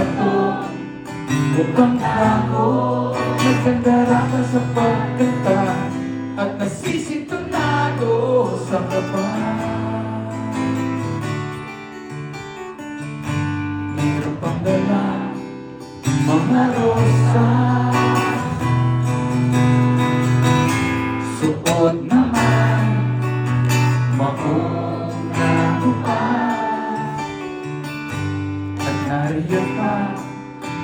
bato. Huwag kang tago, nagkandara ka sa pagkanta at nasisintonado sa kaba. Meron pang dala mga rosas, suot naman mauna bukas. At nariyan pa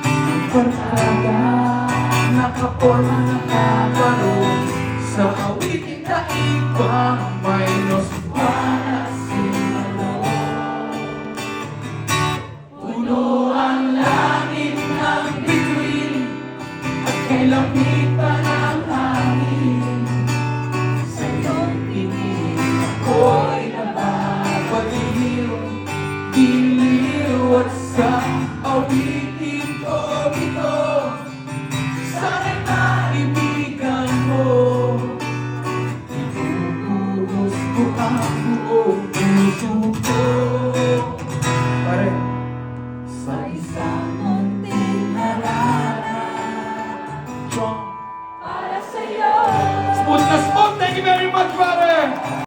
ang barkada, nakaporma nakabarong sa awitin na ibang may nosbana sinalo. Puno ang langit ng bituin at kay lapitan